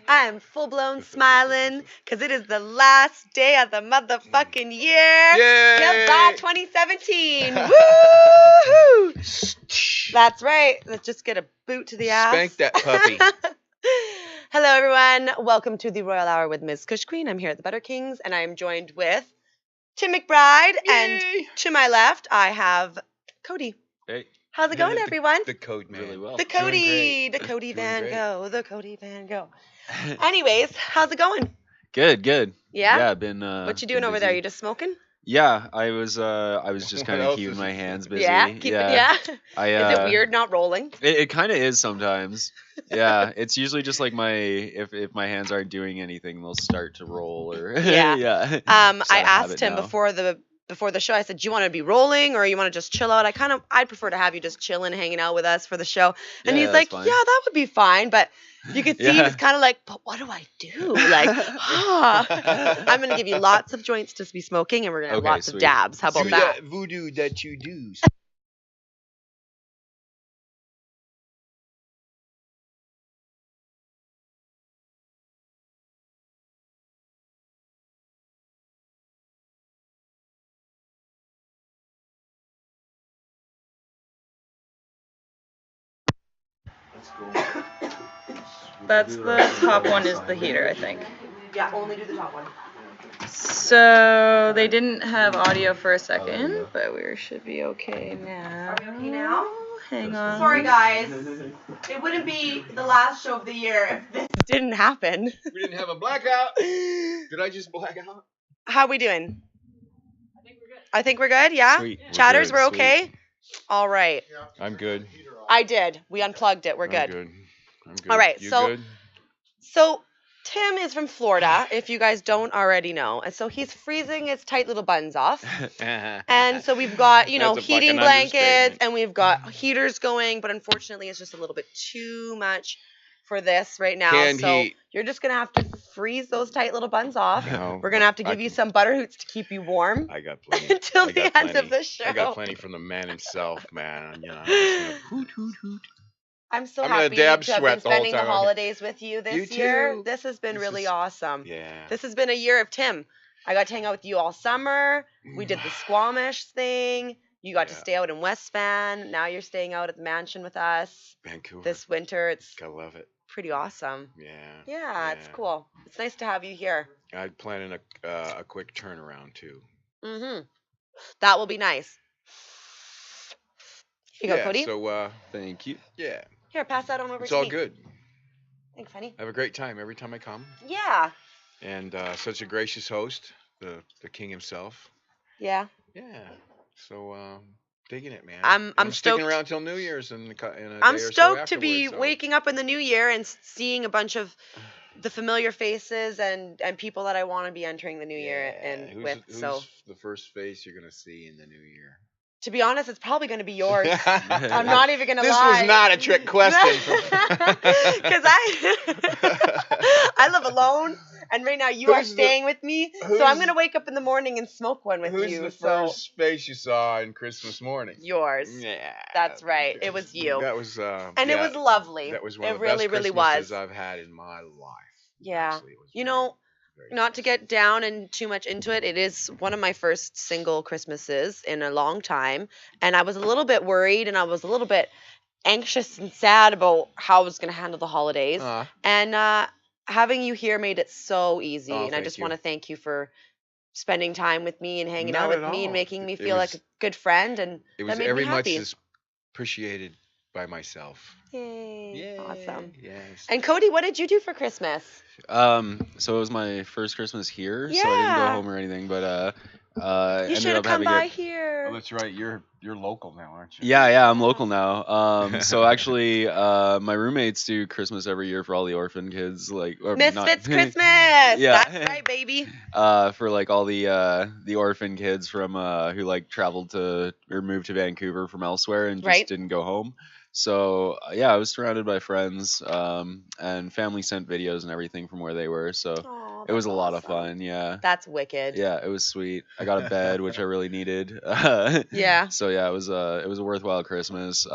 I am full blown smiling because it is the last day of the motherfucking year. Yay! Goodbye 2017. Woohoo! That's right. Let's just get a boot to the ass. Spank that puppy. Hello, everyone. Welcome to the Royal Hour with Mz Kush Queen. I'm here at the Better Kings, and I am joined with Tim McBride. And to my left, I have Cody. Hey. How's it going, everyone? The code man. Really well. The Cody Van great. Gogh. The Cody Van Gogh. Anyways, how's it going? Good. Yeah? Yeah, been What you doing over there? You just smoking? Yeah, I was just What kind of else keeping is my it? hands busy. Yeah? Is it weird not rolling? It kind of is sometimes. Yeah, it's usually just like if my hands aren't doing anything, they'll start to roll or Yeah. yeah. Just I out of asked habit him now. before the show, I said, do you want to be rolling or you want to just chill out? I'd prefer to have you just chilling, hanging out with us for the show. And Yeah, he's that's like, fine. yeah, that would be fine. But you could see he Yeah. was kind of like, but what do I do? Like, I'm going to give you lots of joints to be smoking and we're going to have Okay, lots of sweet. dabs. How about Do that? voodoo that you do. That's the top one is the heater, I think. Yeah, only do the top one. So they didn't have audio for a second, but we should be okay now. Are we okay now? Hang on. Sorry, guys. It wouldn't be the last show of the year if this didn't happen. We didn't have a blackout. Did I just black out? How we doing? I think we're good, yeah? Sweet. Chatters, good, we're okay? All right. I'm good. I did. We unplugged it. We're good. I'm good. All right, You so- good? So Tim is from Florida, if you guys don't already know. And so he's freezing his tight little buns off. And so we've got, That's a heating fucking blankets understatement. and we've got heaters going, but unfortunately it's just a little bit too much for this right now. Canned so heat. you're just going to have to freeze those tight little buns off. No, We're going to have to give you some butter hoots to keep you warm I got plenty. until I the got end plenty. of the show. I got plenty from the man himself, man. You know, I'm just gonna hoot, hoot, hoot. I'm so I'm gonna happy dab to have been sweat the whole spending the time. holidays with you this You year. too. This has been This really is- awesome. Yeah. This has been a year of Tim. I got to hang out with you all summer. We did the Squamish thing. You got to Yeah. stay out in West Van. Now you're staying out at the mansion with us. Vancouver. This winter, it's Gotta love it. pretty awesome. Yeah. Yeah, it's cool. It's nice to have you here. I'm planning a quick turnaround too. That will be nice. Here you go, Yeah. Cody. So Thank you. yeah, Here, pass that on over it's to all me. good. Thanks, honey. I have a great time every time I come, Yeah. and such a gracious host, the king himself. Yeah. Yeah. So digging it, man. I'm sticking stoked. around till New Year's in a I'm day or so stoked to be afterwards, so. waking up in the new year and seeing a bunch of the familiar faces and people that I want to be entering the new year and who's so the first face you're gonna see in the new year? to be honest, it's probably going to be yours. I'm not even going to This lie. was not a trick question. Because I live alone, and right now you are Who's the- staying with me. So I'm who's- going to wake up in the morning and smoke one with Who's you. the so first face you saw on Christmas morning? yours. Yeah, That's right. It was you. That was And it yeah, was lovely. That was one It of the really, best really Christmases was. I've had in my life. Yeah. Honestly, it was You very, know, very not to nice. get down and too much into it, it is one of my first single Christmases in a long time. And I was a little bit worried and I was a little bit anxious and sad about how I was going to handle the holidays. And having you here made it so easy. Oh, and I thank just you. want to thank you for spending time with me and hanging out Not with at me and all. making me It feel like was- a good friend. And It that was made every me much happy. as appreciated by myself. Yay. Awesome. Yes. And Cody, what did you do for Christmas? So it was my first Christmas here, so I didn't go Yeah. home or anything, but You ended should have up come having by a here. Oh, that's right. You're local now, aren't you? Yeah, I'm local now. So actually, my roommates do Christmas every year for all the orphan kids, like or not- Misfits Christmas. Yeah. That's right, baby. for like all the orphan kids from who like traveled to or moved to Vancouver from elsewhere and just Right. didn't go home. So yeah, I was surrounded by friends, and family sent videos and everything from where they were. So Aw, it was a that's lot of awesome. fun. Yeah, That's wicked. yeah, it was sweet. I got a bed, which I really needed. Yeah. So yeah, it was a worthwhile Christmas.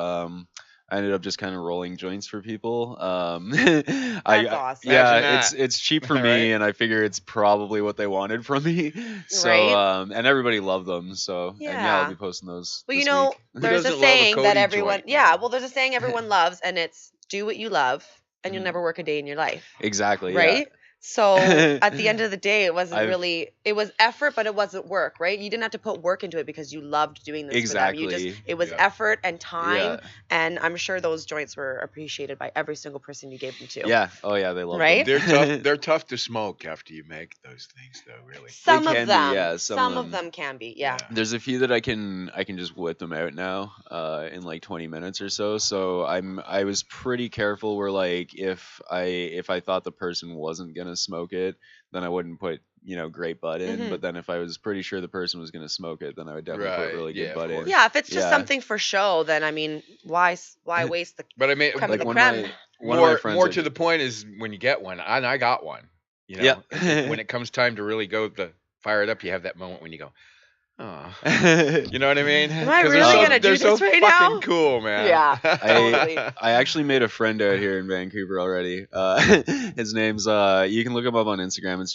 I ended up just kind of rolling joints for people. That's awesome. Yeah, Imagine that. it's cheap for me, Right. and I figure it's probably what they wanted from me. So Right? and everybody loved them. So and yeah, I'll Yeah. be posting those Well, you this know, week. there's a doesn't love a saying that Cody everyone, joint, yeah, man? well, there's a saying everyone loves, and it's do what you love, and you'll Mhm. never work a day in your life. Exactly. Right? So at the end of the day, it wasn't I've really, it was effort, but it wasn't work, right? You didn't have to put work into it because you loved doing this for them. You just, exactly. it was Yeah. effort and time, Yeah. and I'm sure those joints were appreciated by every single person you gave them to. Yeah. Oh yeah, they love Right? them. They're tough. They're tough to smoke after you make those things, though. Really. Some can of be, them, yeah, some of them can be, yeah. There's a few that I can just whip them out now in like 20 minutes or so. So I was pretty careful where like if I thought the person wasn't gonna smoke it, then I wouldn't put great bud in. Mhm. But then if I was pretty sure the person was gonna smoke it, then I would definitely Right, put really yeah, good of bud in. course. Yeah, if it's just Yeah. something for show, then I mean, why waste the But I mean, creme Like de la one creme? of my more friends more I to the point is when you get one, and I got one. Yeah. When it comes time to really go fire it up, you have that moment when you go, oh, did. you know what I mean? Am I 'Cause really they're gonna do they're so this right fucking now? cool, man. Yeah, totally. I actually made a friend out here in Vancouver already. His name's you can look him up on Instagram. It's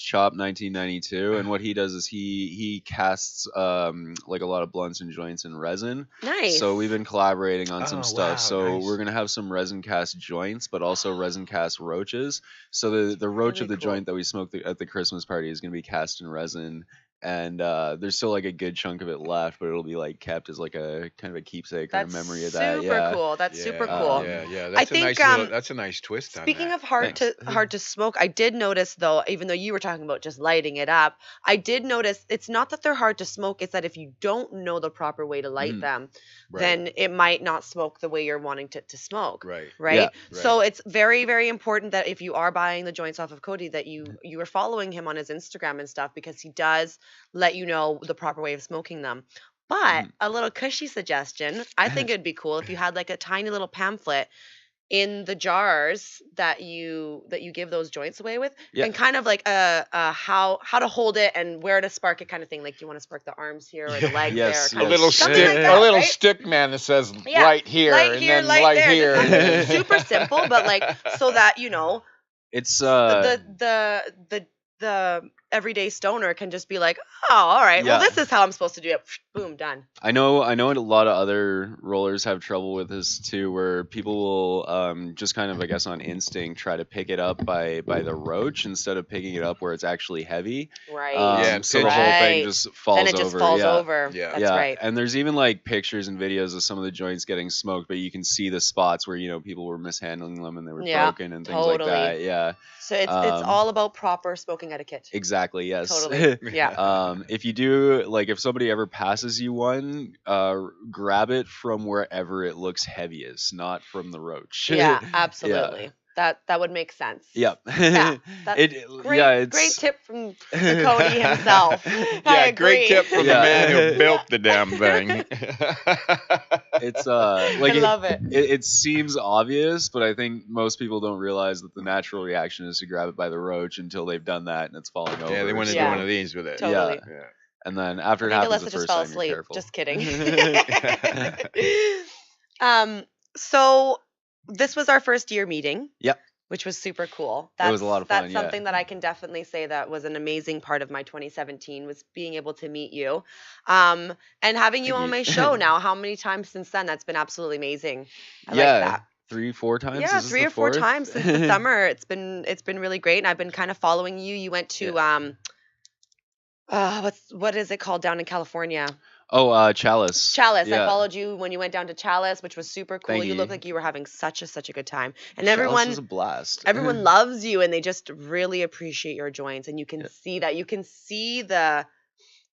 Chop1992, and what he does is he casts like a lot of blunts and joints in resin. Nice. So we've been collaborating on some Oh, stuff. wow, So nice. we're gonna have some resin cast joints, but also resin cast roaches. So the roach Really of the cool. joint that we smoked at the Christmas party is gonna be cast in resin. And there's still like a good chunk of it left, but it'll be like kept as like a kind of a keepsake or a That's memory of that. super Yeah. cool. That's super Yeah, cool. Yeah. I That's a think, nice little. That's a nice twist on Speaking that. of hard Thanks. to smoke, I did notice though, even though you were talking about just lighting it up, I did notice it's not that they're hard to smoke, it's that if you don't know the proper way to light Mhm. them, Right. then it might not smoke the way you're wanting to smoke. Right. Right? Yeah. So it's very, very important that if you are buying the joints off of Cody, that you are following him on his Instagram and stuff because he does let you know the proper way of smoking them. But Mhm. a little cushy suggestion, I think it'd be cool if you had like a tiny little pamphlet in the jars that you give those joints away with, Yeah. and kind of like a how to hold it and where to spark it kind of thing. Like you want to spark the arms here or the legs Yes, there. A Kind little of, yes. something stick, like that, a little right? stick man that says Yeah, light here light and here, then light light there. here. Just something super simple, but like so that It's the everyday stoner can just be like, oh, all right, well, Yeah. this is how I'm supposed to do it. Boom, done. I know a lot of other rollers have trouble with this too, where people will just kind of, I guess, on instinct try to pick it up by the roach instead of picking it up where it's actually heavy. Right. Yeah, So the whole thing Right. just falls Then it over. just falls yeah. over. Yeah. That's Yeah, right. and there's even like pictures and videos of some of the joints getting smoked, but you can see the spots where people were mishandling them and they were Yeah, broken and things totally. like that. Yeah, So it's Um, all about proper smoking etiquette. exactly. Yes. Totally. Yeah. If you do, like, if somebody ever passes you one, grab it from wherever it looks heaviest, not from the roach. Yeah, absolutely. That would make sense. Yep. Yeah, that's great. Great tip from the Cody himself. I Yeah, agree. great tip from Yeah. the man who built the damn thing. It's like I love it. it seems obvious, but I think most people don't realize that the natural reaction is to grab it by the roach until they've done that and it's falling over. Yeah, they want to Yeah. do one of these with it. Totally. Yeah. And then after it I think happens the Alyssa just first fell time, asleep. you're careful. Just kidding. So this was our first year meeting. Yep. Which was super cool. It was a lot of fun, That's yeah. something that I can definitely say that was an amazing part of my 2017 was being able to meet you, and having you Thank on you. my show now. How many times since then? That's been absolutely amazing. I Yeah, like that. 3-4 times. Yeah, Is this 3 the or 4 fourth? times since the summer. It's been really great, and I've been kind of following you. You went to what is it called down in California? Oh, Chalice. Chalice. I Yeah. followed you when you went down to Chalice, which was super cool. Thank You you. looked like you were having such a good time, and Chalice everyone was a blast. everyone loves you, and they just really appreciate your joints, and you can Yeah. see that. You can see the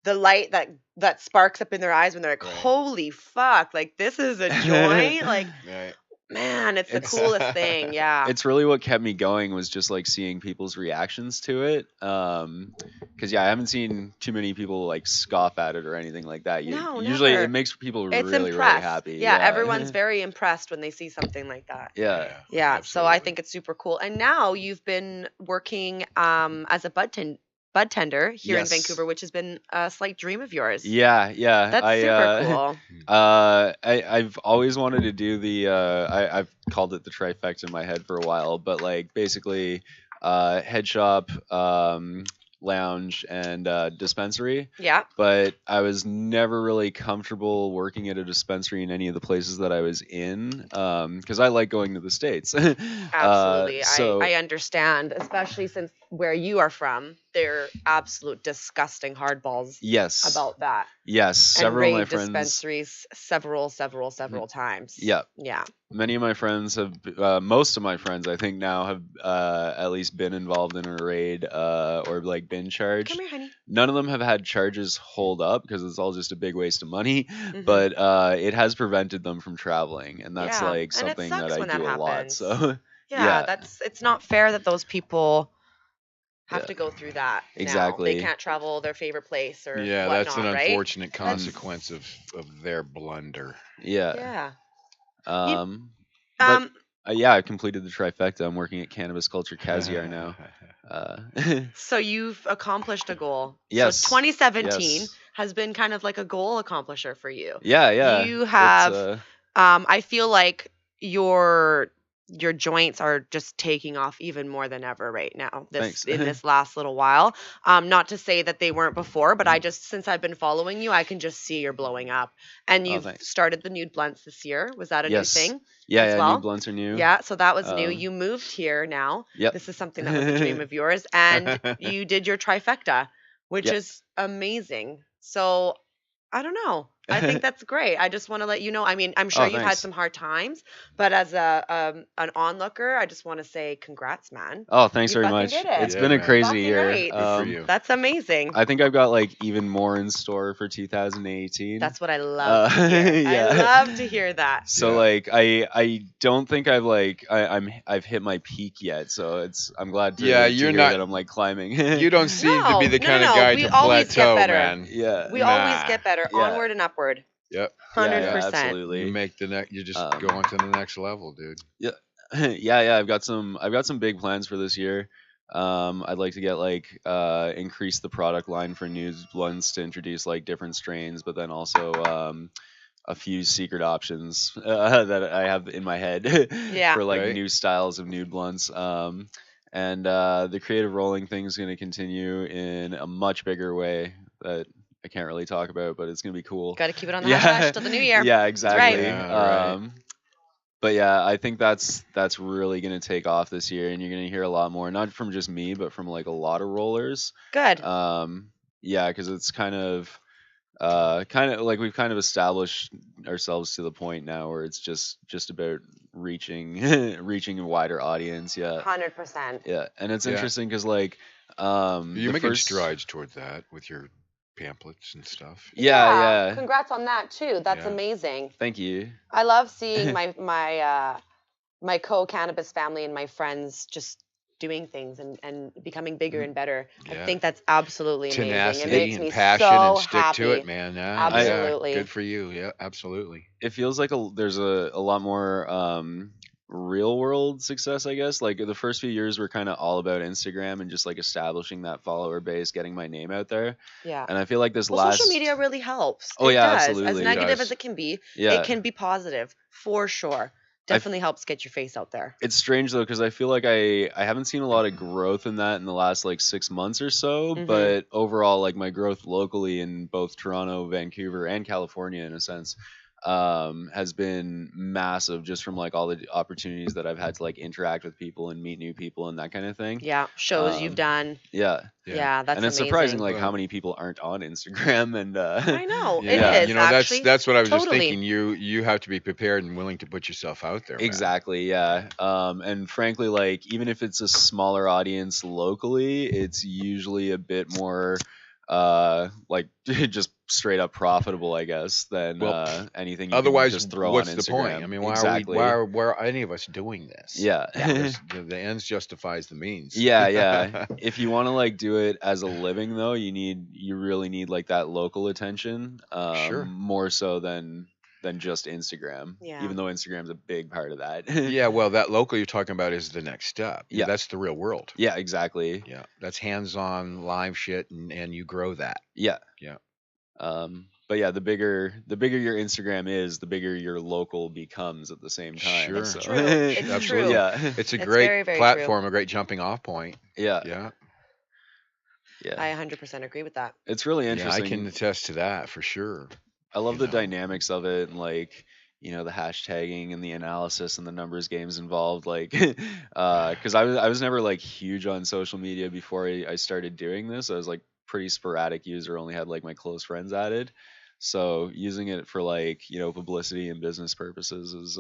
light that sparks up in their eyes when they're like, Right. holy fuck, like this is a joint. Like, Right. man, it's the It's- coolest thing. Yeah. It's really what kept me going was just like seeing people's reactions to it. Because I haven't seen too many people like scoff at it or anything like that. No, Usually never. it makes people It's really impressed. happy. Yeah, everyone's very impressed when they see something like that. Yeah. Yeah, so I absolutely. think it's super cool. And now you've been working as a bud bud tender here in Yes. Vancouver, which has been a slight dream of yours. Yeah, That's I super cool. I've always wanted to do the I've called it the trifecta in my head for a while, but like basically head shop, lounge, and dispensary. Yeah. But I was never really comfortable working at a dispensary in any of the places that I was in, because I like going to the States. Absolutely. So I understand, especially since where you are from, they're absolute disgusting hardballs yes, about that. yes, And several of my raid friends. dispensaries several times. Yeah. Yeah. Many of my friends have, most of my friends, I think now have at least been involved in a raid or like been charged. Come here, honey. None of them have had charges hold up because it's all just a big waste of money. Mhm. But it has prevented them from traveling, and that's Yeah, like and it something sucks that I when do that a lot. happens. So Yeah, it's not fair that those people have Yeah. to go through that. Now. Exactly. They can't travel their favorite place or Yeah, whatnot, that's an right? unfortunate consequence of their blunder. yeah. Yeah. But Um. yeah, I completed the trifecta. I'm working at Cannabis Culture Caziar now. So you've accomplished a goal. Yes. So 2017 Yes. has been kind of like a goal accomplisher for you. Yeah. You It's, have. I feel like your joints are just taking off even more than ever right now. Thanks. In this last little while. Not to say that they weren't before, but I just since I've been following you, I can just see you're blowing up. And you've thanks. started the nude blunts this year. Was that a Yes. new thing? Yeah, as yeah, well? new blunts are new. Yeah, so that was new. Um, You moved here now. Yep. This is something that was a dream of yours, and you did your trifecta, which Yep. is amazing. So I don't know. I think that's great. I just want to let you know. I mean, I'm sure Oh, you've had thanks. some hard times, but as an onlooker, I just want to say congrats, man. Oh, thanks You very fucking much. did it. It's Yeah, been a man. crazy Fucking year. right. Good for you. That's amazing. I think I've got like even more in store for 2018. That's what I love to hear. Yeah. I love to hear that. So Yeah. like I don't think I've like I've hit my peak yet. So I'm glad to, Yeah, to you're hear not- that I'm like climbing. You don't seem to be the No, kind no, of no. guy We to always get plateau, better. man. Yeah. We always Nah. get better, Yeah. onward and upward. Yep. 100%. Yeah, absolutely. You make the next. You just Um, go on to the next level, dude. yeah, I've got some big plans for this year. I'd like to get like increase the product line for new ones to introduce like different strains, but then also a few secret options that I have in my head Yeah. for like Right. new styles of nude blunts. And the creative rolling thing is going to continue in a much bigger way that I can't really talk about, but it's going to be cool. Got to keep it on the hush hush till the new year. Yeah, right. exactly. Yeah, right. But yeah, I think that's really gonna take off this year, and you're gonna hear a lot more, not from just me, but from like a lot of rollers. Good. Yeah, because it's kind of like we've kind of established ourselves to the point now where it's just about reaching reaching a wider audience. Yeah, 100%. yeah, and it's Yeah. interesting because like You're the making first- strides towards that with your pamphlets and stuff. Yeah. Congrats on that too. That's Yeah. amazing. Thank you. I love seeing my co-cannabis family and my friends just doing things and becoming bigger and better. Yeah. I think that's absolutely amazing. It Tenacity makes and me passion so and stick happy. to it, man. Yeah, Absolutely. Yeah, good for you. Yeah, absolutely. It feels like there's a lot more real world success, I guess. Like the first few years were kind of all about Instagram and just like establishing that follower base, getting my name out there. Yeah. And I feel like this Well, last social media really helps. Oh, It yeah, does. absolutely. As It negative does. as it can be, Yeah. it can be positive for sure. Definitely helps get your face out there. It's strange though because I feel like I haven't seen a lot of growth in that in the last like 6 months or so. Mhm. But overall, like my growth locally in both Toronto, Vancouver, and California, in a sense, has been massive just from like all the opportunities that I've had to like interact with people and meet new people and that kind of thing. Yeah. Shows you've done. Yeah. Yeah, that's and it's amazing. surprising like how Well- many people aren't on Instagram and I know. Yeah, It is you know actually. that's what I was just totally. thinking. You have to be prepared and willing to put yourself out there. man. Exactly, yeah. And frankly, like even if it's a smaller audience locally, it's usually a bit more like just straight up profitable, I guess, than Well, anything you Otherwise, can just throw what's on the Instagram. point? I mean, why exactly. are we? Why are any of us doing this? Yeah. The ends justifies the means. yeah. If you want to like do it as a living though, you really need like that local attention. Sure. More so than than just Instagram. Yeah. Even though Instagram's a big part of that. Yeah, well, that local you're talking about is the next step. Yeah. That's the real world. Yeah, exactly. Yeah, that's hands-on live shit, and you grow that. Yeah. Yeah. But yeah, the bigger your Instagram is, the bigger your local becomes at the same time. Sure. It's So. true. It's Absolutely. true. Yeah. It's a It's great very, very platform, a great jumping off point. Yeah. Yeah. Yeah. I 100% agree with that. It's really Yeah, I interesting. can attest to that for sure. I love you the know. dynamics of it, and like, you know, the hashtagging and the analysis and the numbers games involved. Like, because I was never like huge on social media before I started doing this. I was like pretty sporadic user, only had like my close friends added. So using it for like, you know, publicity and business purposes is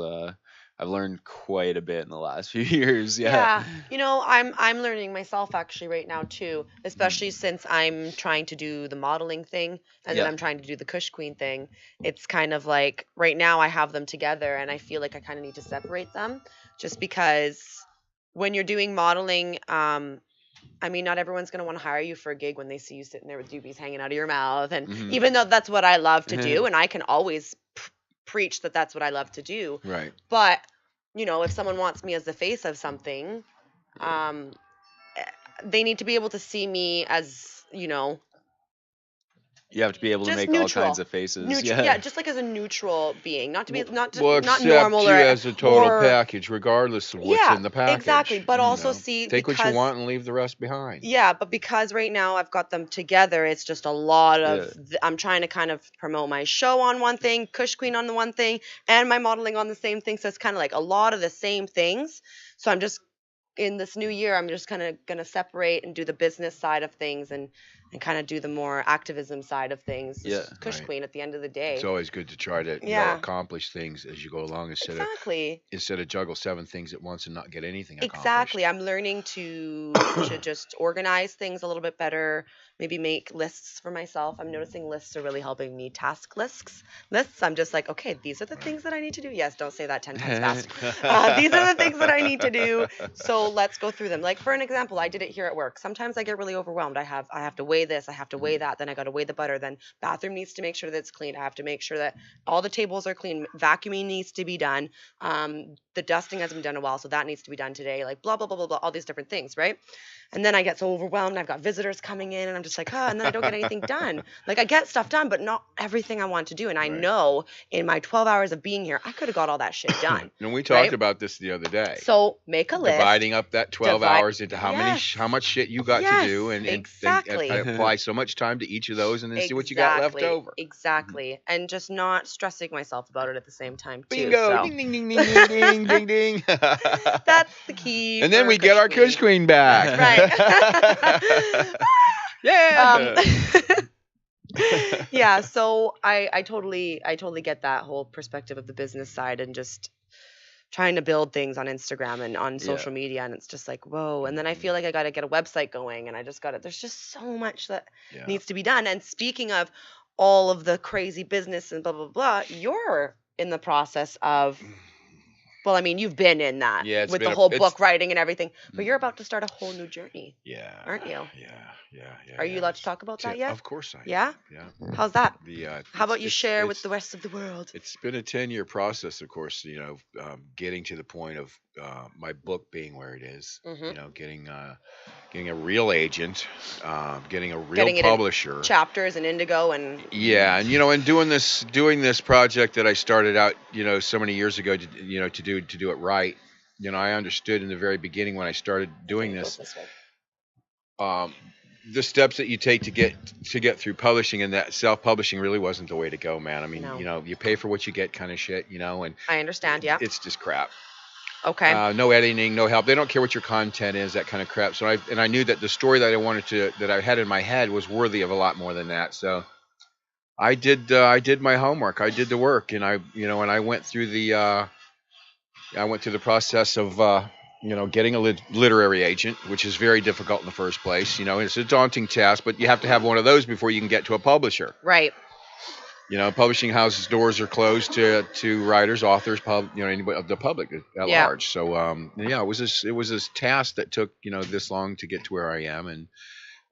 I've learned quite a bit in the last few years. Yeah. You know, I'm learning myself actually right now too, especially since I'm trying to do the modeling thing and then Yeah. I'm trying to do the Kush Queen thing. It's kind of like right now I have them together and I feel like I kind of need to separate them just because when you're doing modeling, I mean, not everyone's going to want to hire you for a gig when they see you sitting there with doobies hanging out of your mouth. And Mhm. even though that's what I love to do, and I can always preach that that's what I love to do, Right. but you know, if someone wants me as the face of something, they need to be able to see me as, you know, You have to be able to just make neutral. all kinds of faces. neutral. Yeah. Just like as a neutral being, not to be not Well, not accept normal you or as a total or- package, regardless of what's Yeah, in the package. exactly. But you also know. see Take what you because- want and leave the rest behind. Yeah, but because right now I've got them together, it's just a lot of. Yeah. I'm trying to kind of promote my show on one thing, Kush Queen on the one thing, and my modeling on the same thing. So it's kind of like a lot of the same things. So I'm just in this new year, I'm just kind of gonna separate and do the business side of things and kind of do the more activism side of things. Yeah. Kush Right. Queen at the end of the day. It's always good to try to Yeah. accomplish things as you go along Exactly. instead of juggle 7 things at once and not get anything accomplished. Exactly. I'm learning to just organize things a little bit better, maybe make lists for myself. I'm noticing lists are really helping me. Task lists. I'm just like, okay, these are the things that I need to do. Yes, don't say that 10 times fast. These are the things that I need to do. So let's go through them. Like for an example, I did it here at work. Sometimes I get really overwhelmed. I have to weigh this, I have to weigh that, then I got to weigh the butter, then bathroom needs to make sure that it's clean. I have to make sure that all the tables are clean. Vacuuming needs to be done. The dusting hasn't been done in a while, so that needs to be done today. Like blah blah blah blah blah, all these different things, right? And then I get so overwhelmed. I've got visitors coming in, and I'm just like, and then I don't get anything done. Like I get stuff done, but not everything I want to do. And I Right. know in my 12 hours of being here, I could have got all that shit done. And we talked Right? about this the other day. So make a list. Dividing up that 12 Divide- hours into how Yes. much shit you got Yes, to do and exactly. apply so much time to each of those and then see what you got left over. Exactly. And just not stressing myself about it at the same time too. Bingo! So Ding ding ding ding ding ding ding ding. that's the key. And then for we get our Kush Queen back. Right. Yeah. Yeah, so I totally get that whole perspective of the business side and just trying to build things on Instagram and on social media, and it's just like, whoa. And then I feel like I got to get a website going, and I just got to, there's just so much that Yeah. needs to be done. And speaking of all of the crazy business and blah blah blah, you're in the process of, well, I mean, you've been in that Yeah, it's with been the a- whole it's- book writing and everything, but you're about to start a whole new journey, Yeah. aren't you? Yeah. Are you allowed to talk about that yet? Of course I am. Yeah? Yeah. How's that? The, How about you share with it's- the rest of the world? It's been a 10-year process, of course, getting to the point of my book being where it is, Mhm. getting a real agent, getting a real Getting it in publisher. Chapters and Indigo and Yeah, and and doing this project that I started out, so many years ago to do it right. I understood in the very beginning when I started doing this, the steps that you take to get through publishing, and that self-publishing really wasn't the way to go, man. I mean, No. you pay for what you get kind of shit, and I understand, yeah. it's just crap. Okay. No editing, no help. They don't care what your content is, that kind of crap. So I knew that the story that I had in my head was worthy of a lot more than that. So I did my homework. I did the work, and I went through the process of getting a literary agent, which is very difficult in the first place. It's a daunting task, but you have to have one of those before you can get to a publisher. Right. Publishing houses' doors are closed to writers, authors, anybody of the public at Yeah. large. So it was this task that took this long to get to where I am, and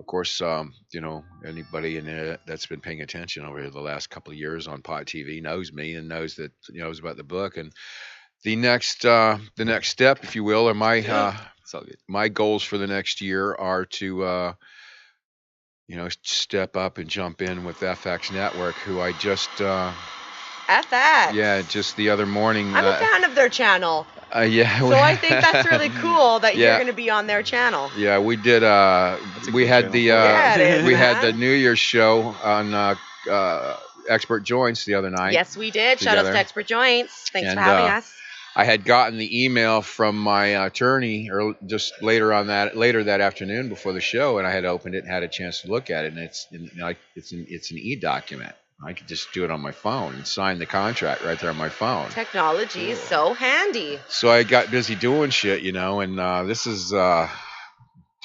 of course, anybody in it that's been paying attention over the last couple of years on Pod TV knows me and knows that knows about the book. And the next step, if you will, or It's all good. my goals for the next year are to step up and jump in with FX Network, who I just FX. just the other morning. I'm a fan of their channel. Yeah. So I think that's really cool that Yeah. you're going to be on their channel. Yeah, we did. a We cool had channel. the Yeah, it is, we had the man. New Year's show on Expert Joints the other night. Yes, we did. Shout out Together. to Expert Joints. Thanks And, for having us. I had gotten the email from my attorney, or just later that afternoon before the show, and I had opened it and had a chance to look at it, and it's an e-document. I could just do it on my phone and sign the contract right there on my phone. Technology is so handy. So I got busy doing shit, and this is to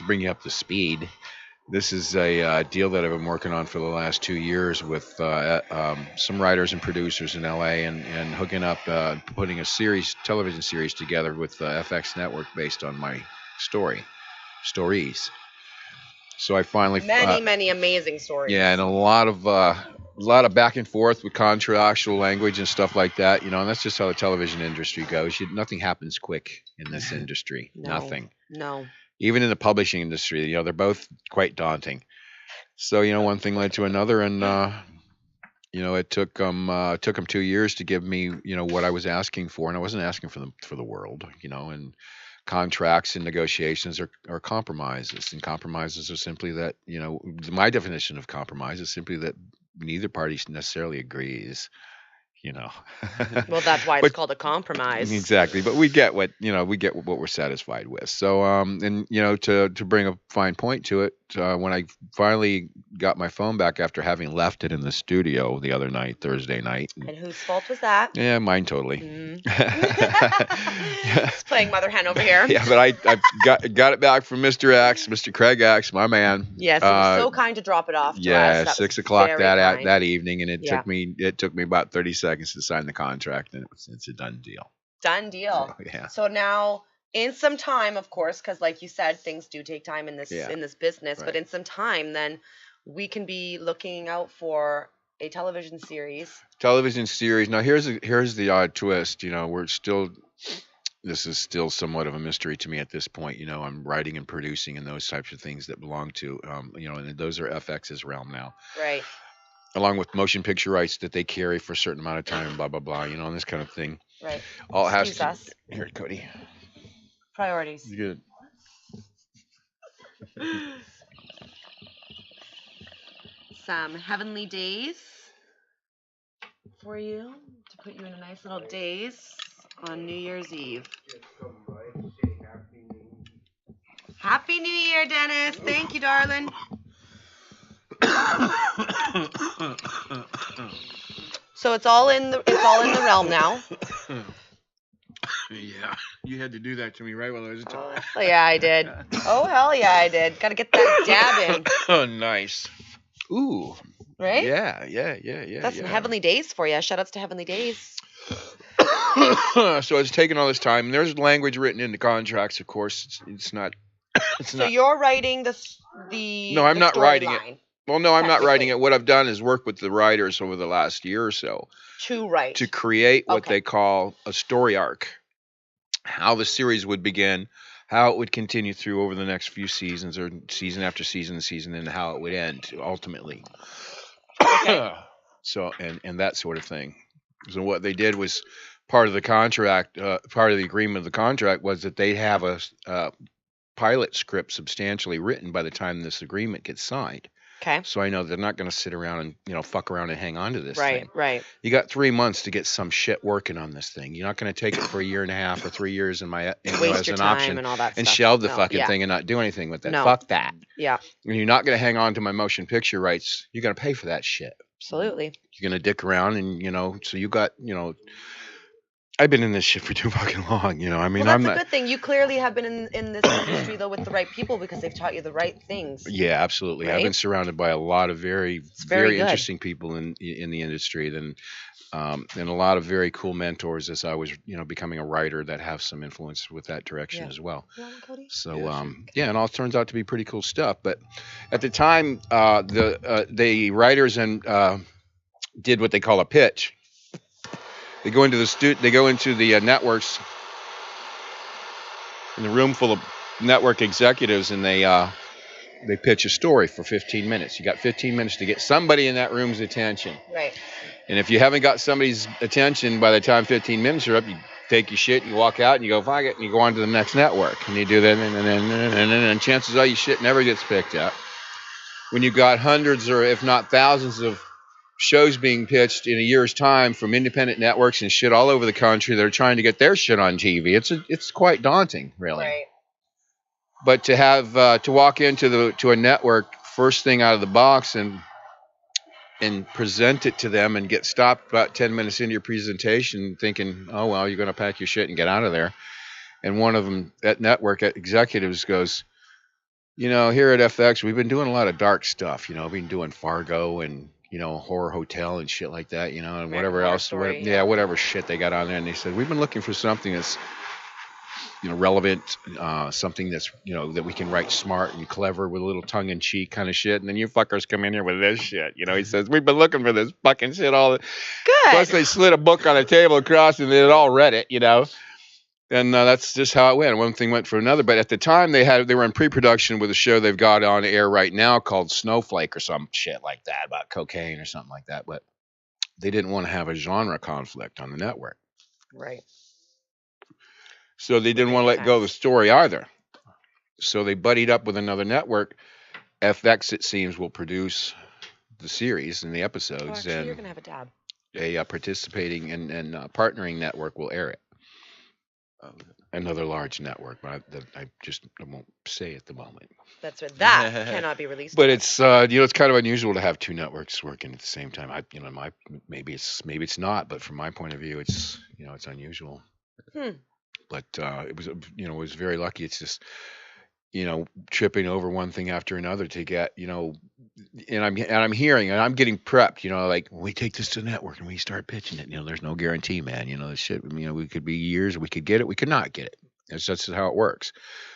bring you up to speed. This is a deal that I've been working on for the last 2 years with some writers and producers in LA, and hooking up, putting a television series together with FX Network based on my stories. So I finally Many amazing stories. yeah, and a lot of back and forth with contractual language and stuff like that, and that's just how the television industry goes. Nothing happens quick in this industry. No. Nothing. No. Even in the publishing industry, they're both quite daunting. So, one thing led to another, and it took them 2 years to give me, what I was asking for, and I wasn't asking for the world, and contracts and negotiations are compromises, and compromises are simply that, my definition of compromise is simply that neither party necessarily agrees. Well, that's why it's But- called a compromise. Exactly, but we get what we're satisfied with. So, and to bring a fine point to it, when I finally got my phone back after having left it in the studio the other night, Thursday night, And whose fault was that? yeah, mine totally. Mm. It's playing mother hen over here. Yeah, but I got it back from Mr. X, Mr. Craig X, my man. Yes, he was so kind to drop it off to us. Yeah, That 6 was o'clock very that kind. that evening, and it Yeah. took me about 30 seconds to sign the contract, and it's a done deal. Done deal. So, yeah. So now, in some time, of course, because like you said, things do take time in this Yeah. business. But Right. in some time, then we can be looking out for a television series. Television series. Now here's the odd twist. This is still somewhat of a mystery to me at this point. I'm writing and producing and those types of things that belong to and those are FX's realm now, Right. along with motion picture rights that they carry for a certain amount of time, blah blah blah. And this kind of thing. Right. All has Excuse to. us. Here, Cody. Priorities. Good. Some heavenly days for you to put you in a nice little daze on New Year's Eve. Happy New Year, Dennis. Thank you, darling. So it's all in the realm now. Yeah, you had to do that to me right while I was talking. Oh yeah, I did. Oh hell yeah, I did. Gotta get that dab in, Oh, nice. Ooh. right? Yeah. That's some heavenly days for you. Shout outs to heavenly days. So it's taken all this time. And there's language written into contracts, of course. It's not. It's So not. you're writing the No, I'm the not writing it. storyline Well, no, I'm not writing technically. it. What I've done is work with the writers over the last year or so to write. to create what Okay. they call a story arc. How the series would begin, how it would continue through over the next few seasons, or season after season, and how it would end ultimately. So and that sort of thing. So what they did was part of the contract, part of the agreement of the contract was that they have a pilot script substantially written by the time this agreement gets signed. Okay. So I know they're not going to sit around and fuck around and hang on to this Right. thing. Right. You got 3 months to get some shit working on this thing. You're not going to take it for a year and a half or 3 years Waste as your an time option and all that and stuff. shelve the No, fucking yeah. thing and not do anything with it. No. Fuck that. Yeah. And you're not going to hang on to my motion picture rights. You're going to pay for that shit. Absolutely. You're going to dick around and so you got I've been in this shit for too fucking long. You know, I mean, Well, I'm that's a not. good thing. You clearly have been in this industry though with the right people because they've taught you the right things. Yeah, absolutely. I've been Right? surrounded by a lot of very, It's very good. interesting people in the industry, and a lot of very cool mentors as I was, becoming a writer that have some influence with that direction Yeah. as well. You want one, Cody? So, Yeah, sure. yeah, and all turns out to be pretty cool stuff. But at the time, the writers did what they call a pitch. They go into the networks in the room full of network executives, and they pitch a story for 15 minutes. You got 15 minutes to get somebody in that room's attention. Right. And if you haven't got somebody's attention by the time 15 minutes are up, you take your shit and you walk out and you go, fuck it, and you go on to the next network. And you do that, and chances are your shit never gets picked up. When you've got hundreds or if not thousands of shows being pitched in a year's time from independent networks and shit all over the country that are trying to get their shit on TV, it's quite daunting, really. Right. But to have to walk into a network first thing out of the box and present it to them and get stopped about 10 minutes into your presentation thinking, oh, well, you're going to pack your shit and get out of there. And one of them at network executives goes, here at FX, we've been doing a lot of dark stuff. We've been doing Fargo and, Horror Hotel and shit like that, and American whatever Horror else. Story, Yeah, whatever shit they got on there. And they said, we've been looking for something that's, relevant, something that's, that we can write smart and clever with a little tongue in cheek kind of shit. And then you fuckers come in here with this shit. He says, we've been looking for this fucking shit all the. Good. Plus they slid a book on a table across and they had all read it, And that's just how it went. One thing went for another. But at the time they were in pre-production with a show they've got on air right now called Snowflake or some shit like that about cocaine or something like that. But they didn't want to have a genre conflict on the network. Right. So they didn't want to let go of the story either. So they buddied up with another network. FX, it seems, will produce the series and the episodes, Actually, and you're gonna have a dab. a participating and partnering network will air it. Another large network, but I won't say at the moment. That's right. That cannot be released. But it's it's kind of unusual to have two networks working at the same time. Maybe it's not, but from my point of view, it's it's unusual. But it was it was very lucky. It's just tripping over one thing after another to get and I'm hearing and I'm getting prepped. Like when we take this to the network and we start pitching it. There's no guarantee, man. This shit. We could be years. We could get it. We could not get it. That's just how it works.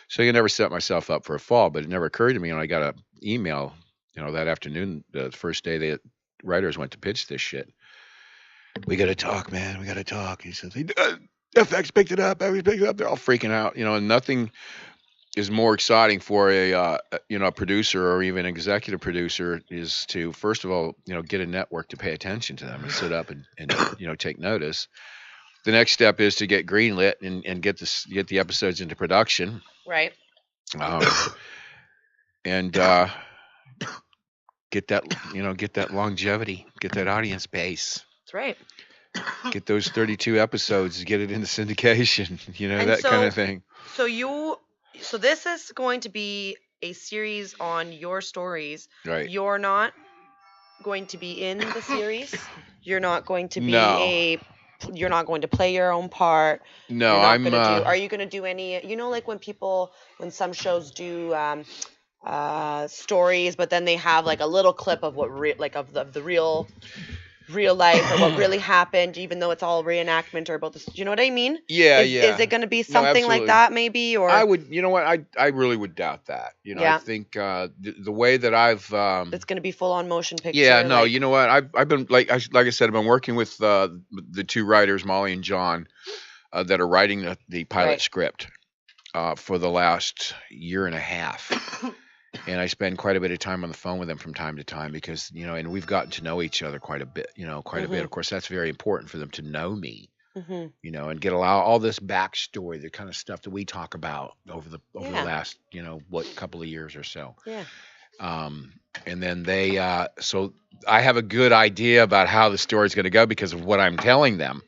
So you never set myself up for a fall. But it never occurred to me when I got an email. That afternoon, the first day the writers went to pitch this shit. We got to talk, man. We got to talk. He says, FX picked it up. Everybody picked it up. They're all freaking out. And nothing is more exciting for a producer or even executive producer is to first of all get a network to pay attention to them and sit up and take notice. The next step is to get greenlit and get the episodes into production. Right. And get that longevity, get that audience base. That's right. Get those 32 episodes, get it into syndication, that kind of thing. So this is going to be a series on your stories. Right. You're not going to be in the series. You're not going to be you're not going to play your own part. No, are you going to do any, like when some shows do stories, but then they have like a little clip of what of the real life or what really happened, even though it's all reenactment or about this. Do you know what I mean? Yeah, Is it going to be something like that maybe? Or I would, I really would doubt that. I think the way that I've it's going to be full on motion picture. Yeah, no, you know what? I've been like I said, I've been working with the two writers, Molly and John, that are writing the pilot script for the last year and a half. And I spend quite a bit of time on the phone with them from time to time because, and we've gotten to know each other quite a bit, quite a bit. Of course, that's very important for them to know me, and get all this backstory, the kind of stuff that we talk about over the last, couple of years or so. Yeah. And then so I have a good idea about how the story is going to go because of what I'm telling them.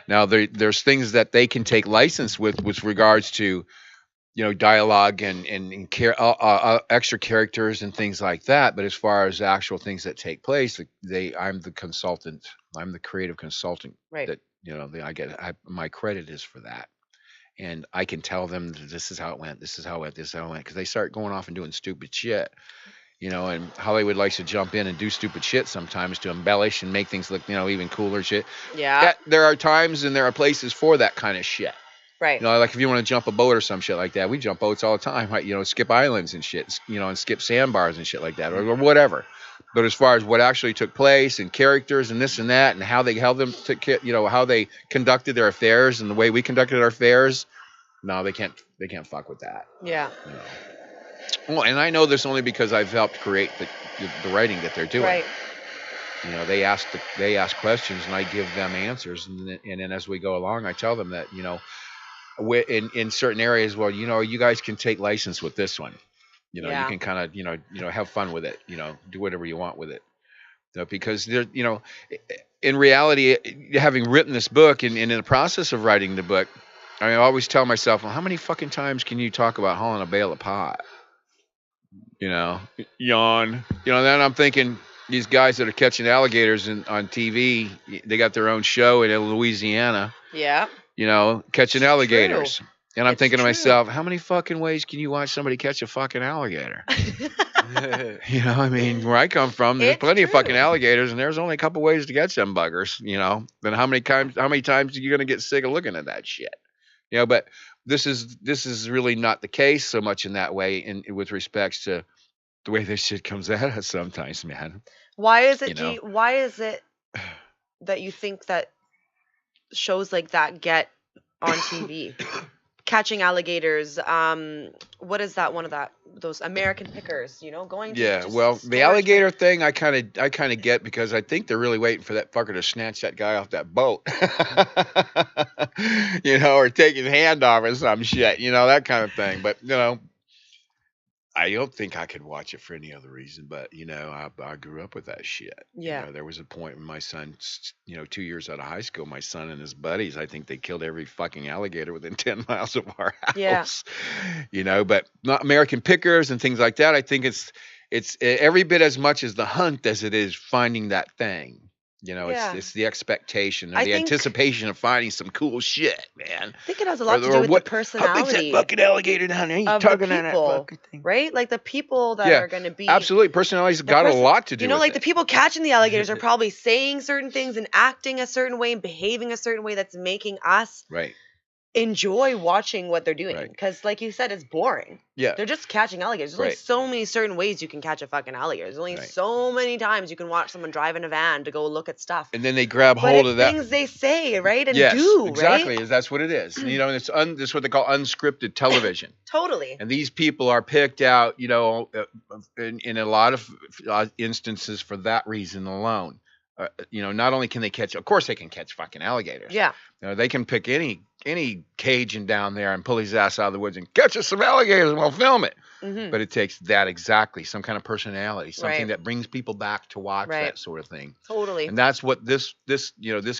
Now, there's things that they can take license with regards to, dialogue and extra characters and things like that. But as far as actual things that take place, I'm the consultant. I'm the creative consultant that You know, my credit is for that. And I can tell them that this is how it went, this is how it went, this is how it went, because they start going off and doing stupid shit. You know, and Hollywood likes to jump in and do stupid shit sometimes to embellish and make things look, even cooler shit. Yeah. There are times and there are places for that kind of shit. Right. You know, like if you want to jump a boat or some shit like that, we jump boats all the time, right? You know, skip islands and shit, and skip sandbars and shit like that, or whatever. But as far as what actually took place and characters and this and that and how they held them to, how they conducted their affairs and the way we conducted our affairs, no, they can't fuck with that. Yeah. You know. Well, and I know this only because I've helped create the writing that they're doing. Right. You know, they ask questions and I give them answers, and then as we go along, I tell them that in certain areas, well, you guys can take license with this one. You know, Yeah. you can kind of have fun with it. You know, do whatever you want with it. Because there, in reality, having written this book and in the process of writing the book, I always tell myself, well, how many fucking times can you talk about hauling a bale of pot? Yawn. Then I'm thinking these guys that are catching alligators on TV, they got their own show in Louisiana. Yeah. Catching alligators. True. And I'm thinking to true. myself, how many fucking ways can you watch somebody catch a fucking alligator? Where I come from, there's plenty of fucking alligators, and there's only a couple ways to catch them buggers. Then how many times are you gonna get sick of looking at that shit? But this is really not the case so much in that way, with respects to the way this shit comes at us sometimes, man. Why is it? Why is it that you think that shows like that get on TV? Catching alligators. What is that? One of those American Pickers. Going. Yeah. Well, the alligator thing, I kind of get, because I think they're really waiting for that fucker to snatch that guy off that boat. Or take his hand off or some shit. That kind of thing. But I don't think I could watch it for any other reason, but I grew up with that shit. Yeah. There was a point when my son, 2 years out of high school, my son and his buddies, I think they killed every fucking alligator within 10 miles of our house. Yeah. But not American Pickers and things like that. I think it's every bit as much as the hunt as it is finding that thing. Yeah. It's the expectation or the anticipation of finding some cool shit, man. I think it has a lot to do with the personality. How big's that fucking alligator down there? Of the people, right? Like the people that are going to be. Absolutely. Personality's got a lot to do with it. Like the people catching the alligators are probably saying certain things and acting a certain way and behaving a certain way that's making us enjoy watching what they're doing. Because like you said, it's boring. Yeah. They're just catching alligators. There's only so many certain ways you can catch a fucking alligator. There's only so many times you can watch someone drive in a van to go look at stuff. And then they grab hold of that. Things they say, right? And yes, do, exactly. Right? That's what it is. And it's what they call unscripted television. Totally. And these people are picked out, in a lot of instances for that reason alone. Not only can they catch, of course they can catch fucking alligators. Yeah. They can pick any Cajun down there and pull his ass out of the woods and catch us some alligators and we'll film it. Mm-hmm. But it takes some kind of personality, something that brings people back to watch that sort of thing. Totally. And that's what this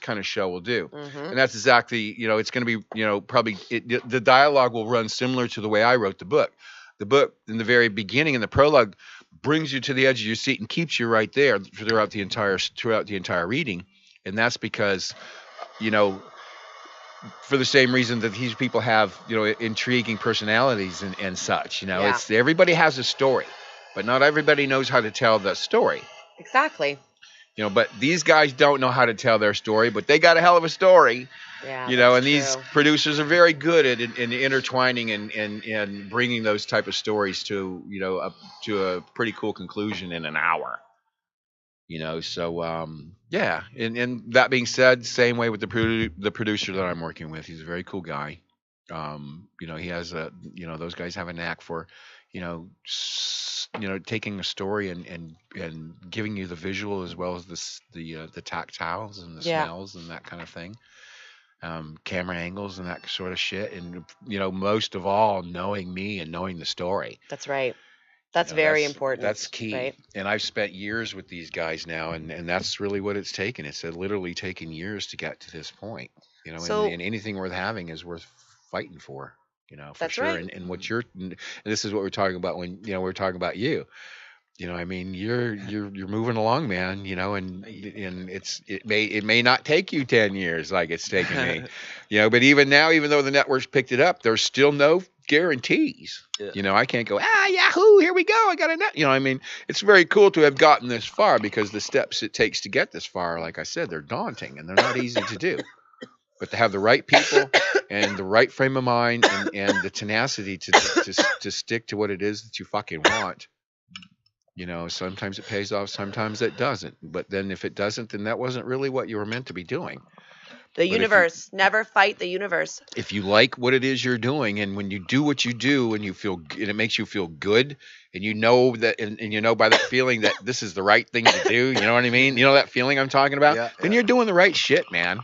kind of show will do. Mm-hmm. And that's exactly, it's going to be, probably the dialogue will run similar to the way I wrote the book. The book in the very beginning, in the prologue, brings you to the edge of your seat and keeps you right there throughout the entire reading. And that's because, for the same reason that these people have, intriguing personalities and such. It's everybody has a story, but not everybody knows how to tell the story. Exactly. But these guys don't know how to tell their story, but they got a hell of a story. Yeah. And these producers are very good at intertwining and bringing those type of stories to a pretty cool conclusion in an hour. So and that being said, same way with the producer that I'm working with. He's a very cool guy. He has those guys have a knack for taking a story and giving you the visual as well as the tactiles and the smells and that kind of thing. Camera angles and that sort of shit, and most of all, knowing me and knowing the story. That's right. That's very important. That's key. Right? And I've spent years with these guys now, and that's really what it's taken. It's literally taken years to get to this point. And anything worth having is worth fighting for. For that's sure. Right. And this is what we're talking about when we're talking about you. You know, I mean, you're moving along, man. You know, and it may not take you 10 years like it's taken me. You know, but even now, even though the network's picked it up, there's still no guarantees. Yeah. You know, I can't go, Yahoo, here we go. I got a net. You know, I mean, it's very cool to have gotten this far because the steps it takes to get this far, like I said, they're daunting and they're not easy to do. But to have the right people and the right frame of mind and the tenacity to stick to what it is that you fucking want. You know, sometimes it pays off, sometimes it doesn't. But then if it doesn't, then that wasn't really what you were meant to be doing. The universe. Never fight the universe. If you like what it is you're doing, and when you do what you do and and it makes you feel good, and you know that, and you know by that feeling that this is the right thing to do, you know what I mean? You know that feeling I'm talking about? Yeah, then you're doing the right shit, man.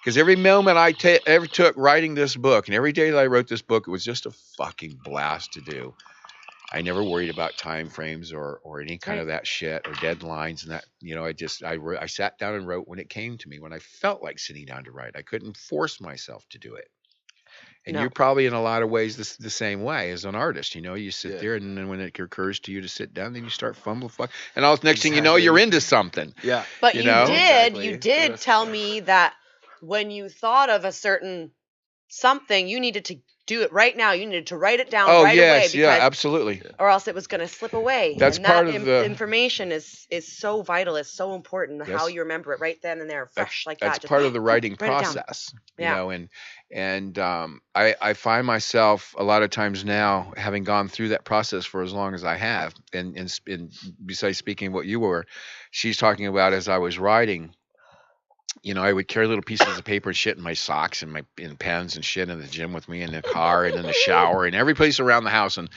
Because every moment I ever took writing this book, and every day that I wrote this book, it was just a fucking blast to do. I never worried about time frames or any kind of that shit or deadlines and that. You know, I sat down and wrote when it came to me, when I felt like sitting down to write. I couldn't force myself to do it. And No. you're probably in a lot of ways the same way as an artist. You know, you sit there, and then when it occurs to you to sit down, then you start fumbling, and all next thing you know, you're into something. Yeah. But You you, know? did Exactly. you did tell me that when you thought of a certain something, you needed to do it right now. You needed to write it down Oh right yes, away yeah, because absolutely. or else it was going to slip away. That's and part that of the- information is so vital. It's so important how Yes. you remember it right then and there, fresh like that. That's Just part of the writing write it down. process. Yeah. You know, and I find myself a lot of times now, having gone through that process for as long as I have, and besides speaking what you were, she's talking about as I was writing. You know, I would carry little pieces of paper and shit in my socks and pens and shit in the gym with me, in the car and in the shower and every place around the house. And,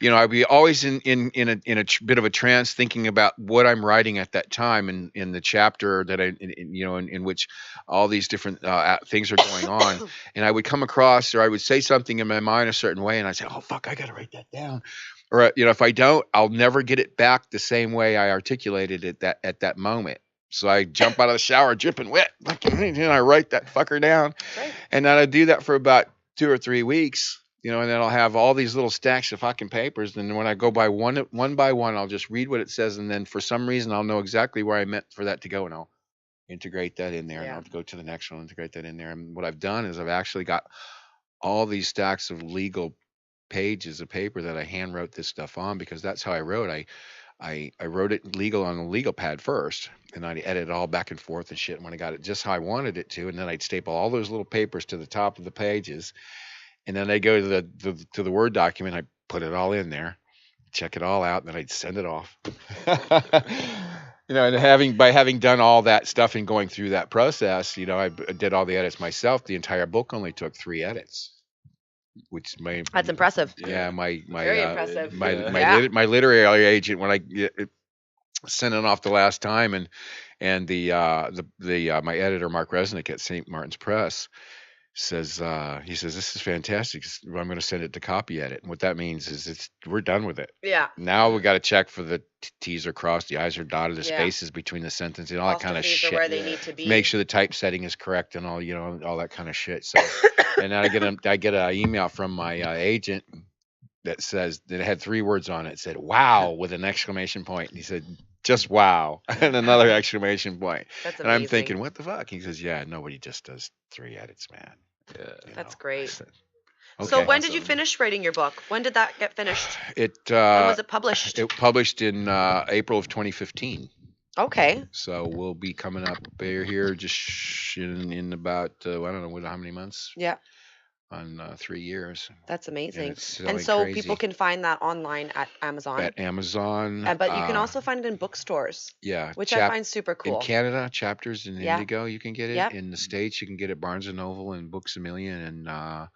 you know, I'd be always in a bit of a trance thinking about what I'm writing at that time and in the chapter that in which all these different things are going on. And I would come across, or I would say something in my mind a certain way, and I'd say, oh, fuck, I got to write that down. Or, you know, if I don't, I'll never get it back the same way I articulated it at that moment. So I jump out of the shower dripping wet, and I write that fucker down. Right. And then I do that for about 2 or 3 weeks, you know, and then I'll have all these little stacks of fucking papers. And when I go by one by one, I'll just read what it says. And then for some reason, I'll know exactly where I meant for that to go. And I'll integrate that in there. And Yeah. I'll go to the next one, integrate that in there. And what I've done is I've actually got all these stacks of legal pages of paper that I hand wrote this stuff on, because that's how I wrote. I wrote it legal on a legal pad first, and I'd edit it all back and forth and shit when I got it just how I wanted it to, and then I'd staple all those little papers to the top of the pages, and then I'd go to the Word document, I'd put it all in there, check it all out, and then I'd send it off. You know, and by having done all that stuff and going through that process, you know, I did all the edits myself. The entire book only took 3 edits. Which That's impressive. Yeah, my Very impressive. my literary agent, when I sent it off the last time, and the my editor Mark Resnick at St. Martin's Press says he says, this is fantastic. I'm going to send it to copy edit, and what that means is we're done with it. Yeah. Now we got to check for the T's are crossed, the I's are dotted, the Yeah. spaces between the sentences, and all that kind of Apostrophes are shit. where they need to be. Make sure the typesetting is correct and all, you know, all that kind of shit. So, and then I get an email from my agent that says that it had 3 words on it. It said "wow" with an exclamation point. And he said, "Just wow," and another exclamation point. That's And amazing. I'm thinking, what the fuck? He says, "Yeah, nobody just does 3 edits, man." Yeah. You That's know. great. I said, So "Okay." when did you Awesome. finish writing your book? When did that get finished? When Was it published? it published in April of 2015. Okay. So we'll be coming up here just in about I don't know how many months, Yeah. on 3 years. That's amazing. it's selling And so crazy. people can find that online at Amazon. At Amazon. But you can also find it in bookstores, yeah, which I find super cool. in Canada, Chapters in Yeah. Indigo, you can get it. Yep. In the States, you can get it Barnes and Noble and Books a Million, and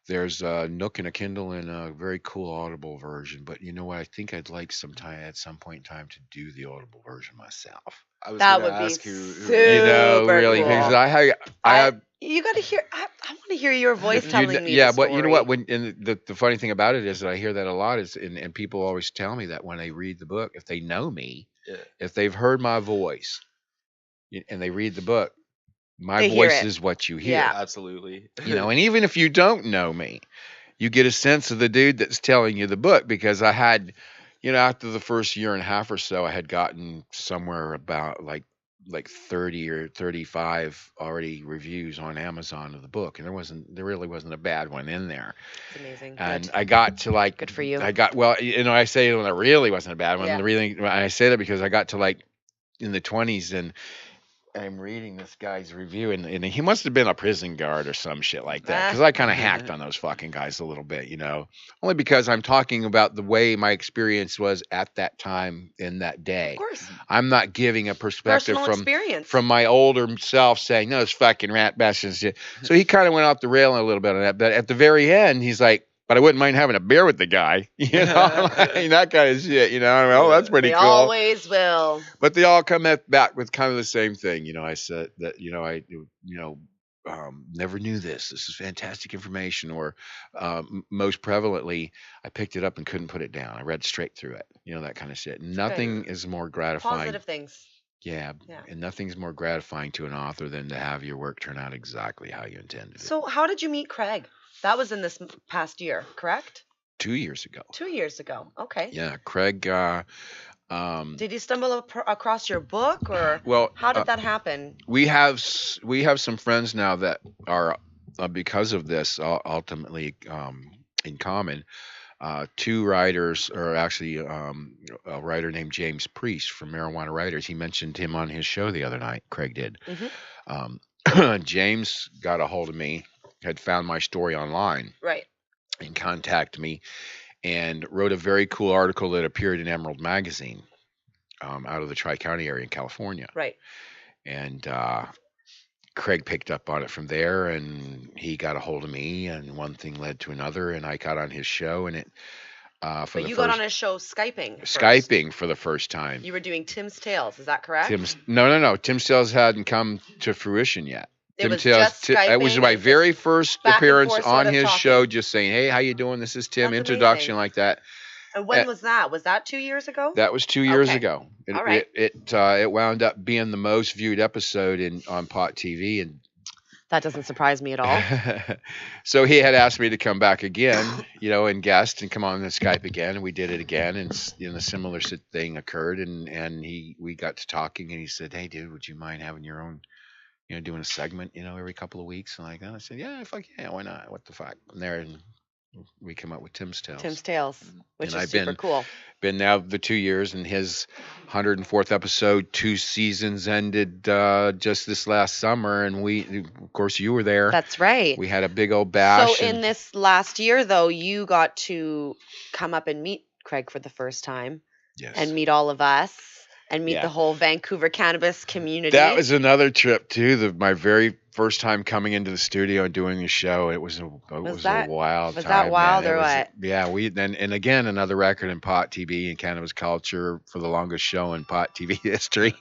there's a Nook and a Kindle and a very cool Audible version. But you know what? I think I'd like at some point in time to do the Audible version myself. I was That gonna would be ask who You know, Super really, cool. because I have. You got to hear. I want to hear your voice You telling kn- me. yeah, the but you know what? story. And the funny thing about it is that I hear that a lot is, and people always tell me that when they read the book, if they know me, Yeah. if they've heard my voice, and they read the book, my They hear voice it. is what you hear. Yeah. Absolutely. You know, and even if you don't know me, you get a sense of the dude that's telling you the book, because I had, you know, after the first year and a half or so, I had gotten somewhere about like 30 or 35 already reviews on Amazon of the book, and there really wasn't a bad one in there. It's amazing. And Good. I got to like, Good for you. I got, well, you know, I say when there really wasn't a bad one. Yeah. The really, I say that because I got to like in the 20s, and I'm reading this guy's review, and he must have been a prison guard or some shit like that, because I kind of hacked on those fucking guys a little bit, you know, only because I'm talking about the way my experience was at that time in that day. Of course. I'm not giving a perspective Personal experience. from my older self saying, no, it's fucking rat bastards shit. So he kind of went off the rail a little bit on that, but at the very end, he's like, but I wouldn't mind having a beer with the guy, you know, like, that kind of shit, you know. I mean, oh, that's pretty They cool. always will. But they all come back with kind of the same thing, you know. I said that, you know, never knew this. This is fantastic information. Or most prevalently, I picked it up and couldn't put it down. I read straight through it, you know, that kind of shit. Nothing is more gratifying. Positive things. Yeah, and nothing's more gratifying to an author than to have your work turn out exactly how you intended it. So how did you meet Craig? That was in this past year, correct? 2 years ago. 2 years ago. Okay. Yeah, Craig. Did you stumble across your book, or well, how did that happen? We have some friends now that are because of this ultimately in common. Two writers, or actually a writer named James Priest from Marijuana Writers. He mentioned him on his show the other night. Craig did. James got a hold of me, had found my story online, right, and contacted me, and wrote a very cool article that appeared in Emerald Magazine out of the Tri-County area in California. Right. And Craig picked up on it from there, and he got a hold of me, and one thing led to another, and I got on his show, and it but you got on his show Skyping for the first time. You were doing Tim's Tales, is that correct? No. Tim's Tales hadn't come to fruition yet. It was just Skyping. It was my very first appearance on his talking. Show, just saying, hey, how you doing? This is Tim. That's introduction amazing. Like that. And when was that? Was that 2 years ago? That was 2 years Okay. ago. All right. It wound up being the most viewed episode on Pot TV, and that doesn't surprise me at all. So he had asked me to come back again, you know, and guest and come on the Skype again, and we did it again, and you know, a similar thing occurred, and we got to talking, and he said, hey, dude, would you mind having your own, you know, doing a segment, you know, every couple of weeks, and like that? I said, yeah, fuck yeah, why not? What the fuck? And we came up with Tim's Tales. Tim's Tales, which And is I've super cool. Been now the 2 years, and his 104th episode, 2 seasons ended just this last summer, and of course, you were there. That's right. We had a big old bash. So in this last year, though, you got to come up and meet Craig for the first time. Yes. And meet all of us. And meet the whole Vancouver cannabis community. That was another trip too. My very first time coming into the studio and doing the show. It was a wild time. Was that wild or what? Yeah, and again another record in pot TV and cannabis culture for the longest show in pot TV history.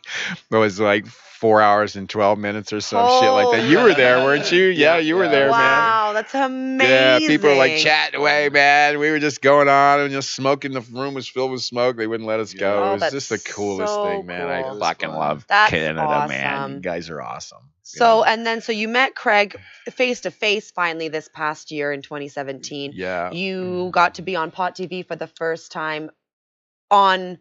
It was like 4 hours and 12 minutes or some shit like that. You were there, weren't you? Yeah, you were there, man. Wow, that's amazing. Yeah, people were like chatting away, man. We were just going on and just smoking. The room was filled with smoke. They wouldn't let us go. Oh, it was just the coolest thing, man. Cool. I fucking love Canada, awesome. man. You guys are awesome. So, so you met Craig face to face finally this past year in 2017. Yeah. You got to be on Pot TV for the first time as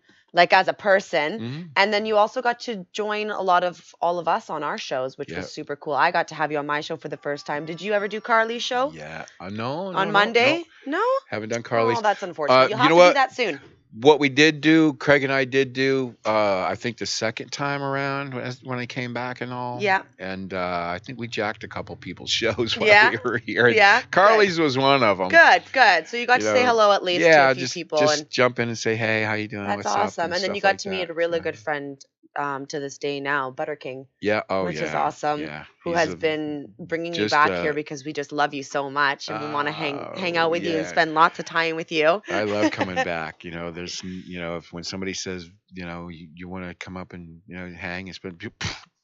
a person. And then you also got to join all of us on our shows, which was super cool. I got to have you on my show for the first time. Did you ever do Carly's show? Yeah. No. On Monday? No. Haven't done Carly's. Oh, that's unfortunate. You'll have to do that soon. What we did do, Craig and I did do, I think the second time around when I came back and all. Yeah. And I think we jacked a couple people's shows while we were here. Yeah. Carly's was one of them. Good. So you got to say hello at least to a few people. Just jump in and say, hey, how you doing? That's What's awesome. up? And then you got to meet a really good friend to this day now, Butter King. Yeah. Which is awesome. Yeah. Who has been bringing you back here because we just love you so much and we want to hang out with you and spend lots of time with you. I love coming back. You know, there's, you know, when somebody says, you know, you want to come up and, you know, hang and spend,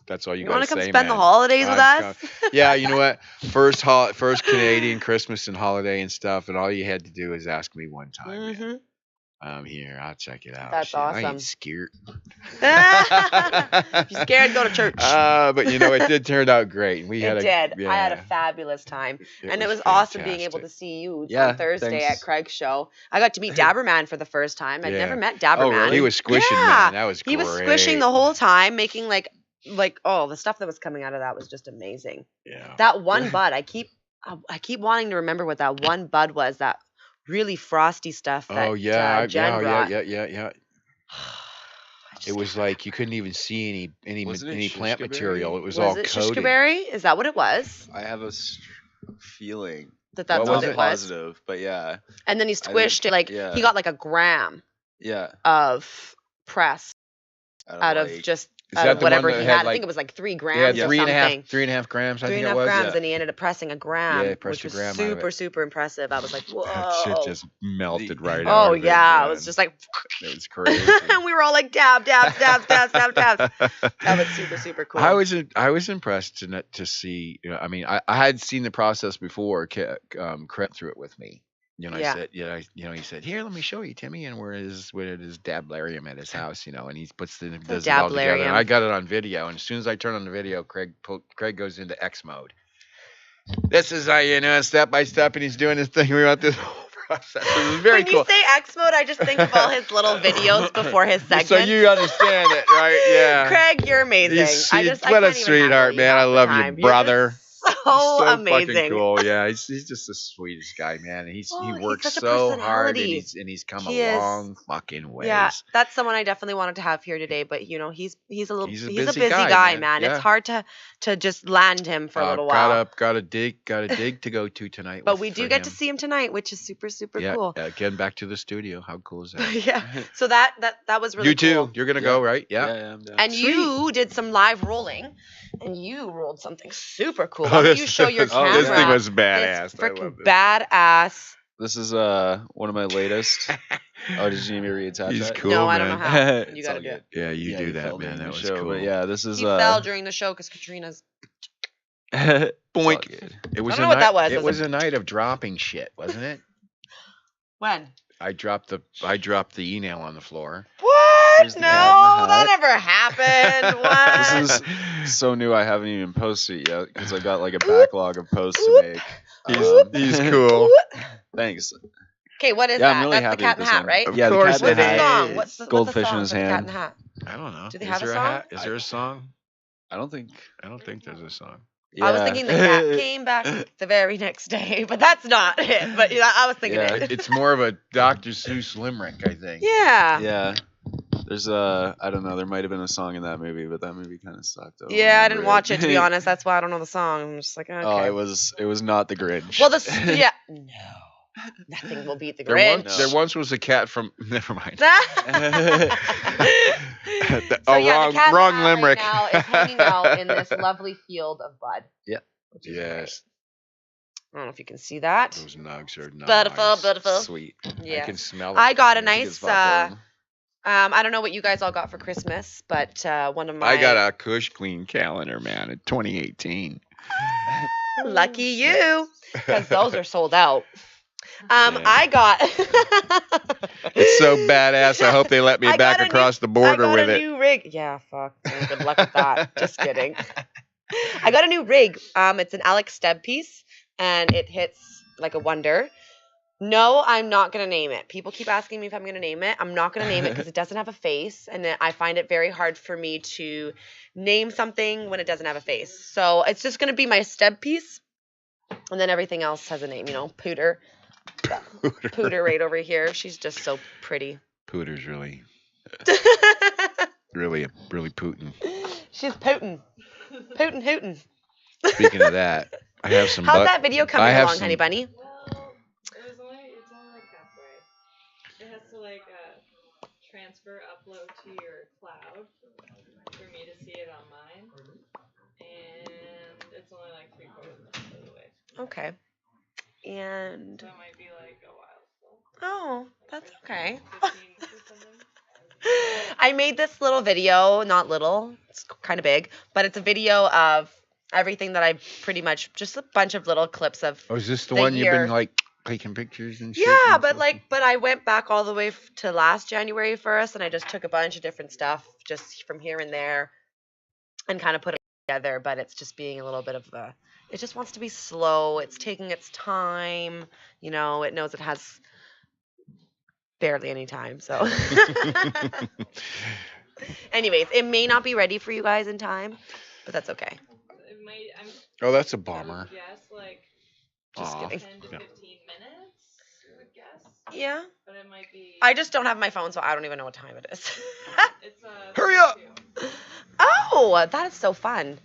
that's all you got to say, man. You want to come spend the holidays with us? Yeah, you know what? First Canadian Christmas and holiday and stuff, and all you had to do is ask me one time. I'm here. I'll check it out. That's Shit, I awesome. ain't scared. If you're scared, go to church. But you know, it did turn out great. We had It did. Yeah, I had a fabulous time. And it was was awesome being able to fantastic. see you Yeah, on Thursday thanks. at Craig's show. I got to meet Dabberman for the first time. I'd Yeah. never met Dabberman. really? He was squishing, Yeah. man. That was He great. was squishing the whole time, making like oh, the stuff that was coming out of that was just amazing. Yeah. That one bud, I keep wanting to remember what that one bud was. That really frosty stuff that Oh yeah, Jen brought. yeah. It was like you couldn't even see any Wasn't it any plant shishkaberry? material. It was Was all it coated. shishkaberry? Is that what it was? I have a feeling. That's What what was it it? was. Positive, but yeah, And then he think- squished it like yeah. he got like a gram yeah. of press out of like- just Is out that of the one whatever that he had, had. I like- think it was like 3 They grams had or 3.5 something. grams. I think 3.5 it was. grams, Yeah. and he ended up pressing a gram, Yeah, he pressed which a gram was out of super, it. super impressive. I was like, whoa. That shit just melted right out. Oh, of it, yeah. It was man. just like, It was crazy. and we were all like, dab, dab, dab, dab, dab, dab. That was super, super cool. I was impressed to see. You know, I mean, I had seen the process before. Crept through it with me. You know, Yeah. I said, he said, "Here, let me show you, Timmy." And where his dablarium at his house, and he does it all together. dablarium. And I got it on video. And as soon as I turn on the video, Craig goes into X mode. This is how step by step, and he's doing his thing. We went through the whole process. It was very when cool. you say X mode, I just think of all his little videos before his segment. So you understand it, right? Yeah. Craig, you're amazing. He's- I he's- just, I what a can't even handle sweetheart, you man. I half the love you, time. You're brother. just so fucking amazing. cool. Yeah, he's just the sweetest guy, man. And Oh, he he's works such a so hard, and personality. he's come He a is. long fucking ways. Yeah, that's someone I definitely wanted to have here today, but he's a He's a busy busy guy, guy, man. man. It's Yeah. hard to just land him for a little while. Got a dig to go to tonight. But we do get to see him tonight, which is super, super yeah, cool. again, back to the studio. How cool is that? Yeah. So that was really You too. cool. You're gonna go, right? Yeah. Yeah, I'm down. And you did some live rolling, and you rolled something super cool. Oh, Why don't this- you show your this- camera? This thing was badass. It's I freaking love this. badass. This is one of my latest. Oh, did you need me to reattach He's that? cool, No, I don't know man. how. You It's gotta all do it. good. Yeah, you do he that, fell man. during That the was show, cool. But yeah, this is He fell during the show because Katrina's. it's all Boink. good. It was I don't know what that was. It Was was a night of dropping shit, wasn't it? When? I dropped the e-nail on the floor. What? Here's No, the cat in the that hat. never happened. What? This is so new. I haven't even posted it yet because I got like a backlog of posts to make. He's cool. Thanks. Okay, what is Yeah, I'm that? really That's the happy cat in with the this hat, one. right? Of Yeah, the course cat in What's the the hat. song? What's the Goldfish song in his for the cat hand. in the hat? I don't know. Do they Is have a there song? hat? Is there a song? I don't think. I don't think there's a song. I was Yeah. thinking the cat came back the very next day, but that's not it. But I was thinking Yeah. it. It's more of a Dr. Seuss limerick, I think. Yeah. Yeah. There's I don't know. There might have been a song in that movie, but that movie kind of sucked. don't Yeah, I remember didn't watch it to be honest. That's why I don't know the song. I'm just like, okay. Oh, it was not the Grinch. Well, yeah. No. Nothing will beat the Grinch. There once was a cat from. Never mind. So yeah, the cat in the wrong hat limerick. right now is hanging out in this lovely field of bud. Yeah. Which is Yes, great. I don't know if you can see that. those nugs are nice. Beautiful, beautiful. Sweet. I Yeah. can smell it. I got a from here. nice. It's popcorn. I don't know what you guys all got for Christmas, but one of my. I got a Kush Queen calendar, man, in 2018. Lucky you, because those are sold out. Yeah. I got. It's so badass. I hope they let me I back got a across the I border got with a it. new rig. Yeah, fuck. man, Good luck with that. Just kidding. I got a new rig. It's an Alex Steb piece, and it hits like a wonder. No, I'm not gonna name it. People keep asking me if I'm gonna name it. I'm not gonna name it because it doesn't have a face, and I find it very hard for me to name something when it doesn't have a face. So it's just gonna be my Steb piece, and then everything else has a name. You know, Pooter. Pooter right over here. She's just so pretty. Pooter's really Putin. She's Putin. Putin hootin'. Speaking of that, I have some. How's that video coming I have along, some- honey bunny? Well, it's only like halfway. It has to like transfer upload to your cloud for me to see it on mine, and it's only like 3/4 of the way. Okay. And So it might be like a while still. oh, that's okay. 15 or something. I made this little video, not little, it's kind of big, but it's a video of everything that I pretty much, just a bunch of little clips of. Oh, is this the the one you've year. been like taking pictures and shit. Yeah, and but stuff. but I went back all the way to last January 1st, and I just took a bunch of different stuff just from here and there, and kind of put it together. But it's just being a little bit of a. It just wants to be slow. It's taking its time. You know, it knows it has barely any time. So, anyways, it may not be ready for you guys in time, but that's okay. It might. Oh, that's a I bummer. would guess like Just Aw. kidding. 10 to Yeah. 15 minutes. I would guess, Yeah. but it might be. I just don't have my phone, so I don't even know what time it is. It's Hurry up! 32. Oh, that is so fun.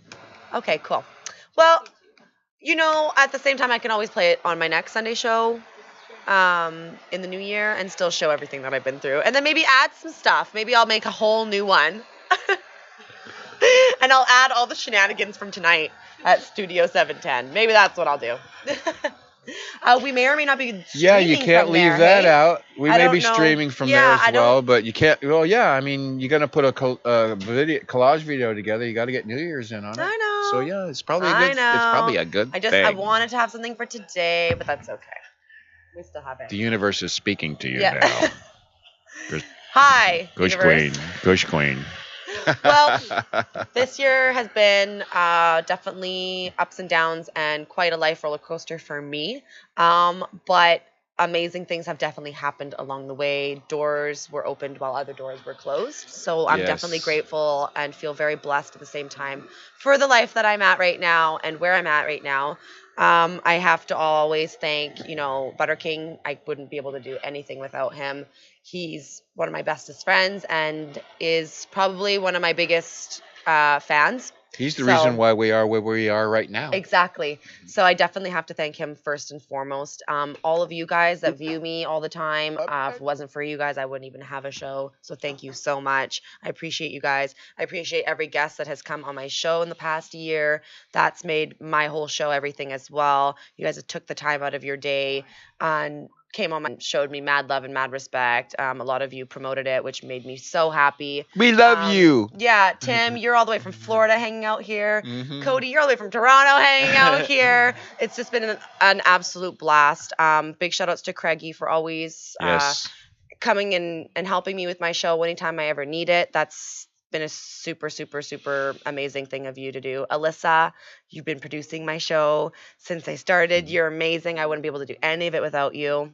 Okay, cool. Well, you know, at the same time, I can always play it on my next Sunday show in the new year and still show everything that I've been through. And then maybe add some stuff. Maybe I'll make a whole new one. And I'll add all the shenanigans from tonight at Studio 710. Maybe that's what I'll do. We may or may not be Yeah, you streaming can't from leave there, that hey? out. We I may don't be know. streaming from Yeah, there I as well, don't- but you can't. Well, yeah, I mean, you're gonna put a video collage video together. You got to get New Year's in on it. I know. So yeah, it's probably a I good. know. It's probably a good I thing. wanted to have something for today, but that's okay. We still have it. The universe is speaking to you Yeah. now. Hi, Kush universe. Queen. Kush Queen. Well, this year has been definitely ups and downs and quite a life roller coaster for me. But amazing things have definitely happened along the way. Doors were opened while other doors were closed. So I'm definitely Yes. grateful and feel very blessed at the same time for the life that I'm at right now and where I'm at right now. I have to always thank, Butter King. I wouldn't be able to do anything without him. He's one of my bestest friends and is probably one of my biggest fans. He's the So- reason why we are where we are right now. Exactly. So I definitely have to thank him first and foremost. All of you guys that view me all the time, if it wasn't for you guys, I wouldn't even have a show. So thank you so much. I appreciate you guys. I appreciate every guest that has come on my show in the past year. That's made my whole show everything as well. You guys have took the time out of your day and came on and showed me mad love and mad respect. A lot of you promoted it, which made me so happy. We love you. Yeah, Tim, you're all the way from Florida hanging out here. Mhm. Cody, you're all the way from Toronto hanging out here. It's just been an absolute blast. Big shout outs to Craigie for always Yes. coming in and helping me with my show anytime I ever need it. That's been a super, super, super amazing thing of you to do. Alyssa, you've been producing my show since I started. You're amazing. I wouldn't be able to do any of it without you.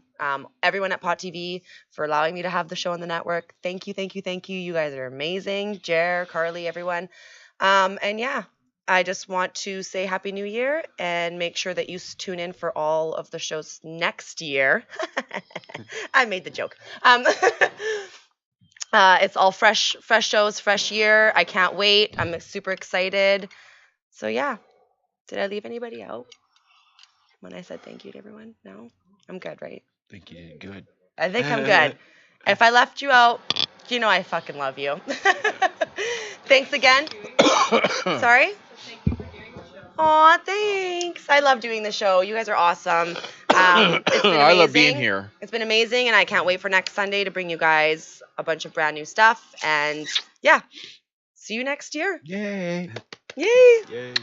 Everyone at Pot TV for allowing me to have the show on the network. Thank you, thank you, thank you. You guys are amazing. Jer, Carly, everyone. And yeah, I just want to say Happy New Year and make sure that you tune in for all of the shows next year. I made the joke. It's all fresh shows, fresh year. I can't wait. I'm super excited. So yeah, did I leave anybody out when I said thank you to everyone? No, I'm good, right? I think you did good. I think I'm good. If I left you out, you know I fucking love you. Thanks again. Sorry? Thank you for doing the show. Aw, thanks. I love doing the show. You guys are awesome. It's been I love being amazing. here. It's been amazing, and I can't wait for next Sunday to bring you guys a bunch of brand new stuff. And yeah, see you next year. Yay. Yay. Yay.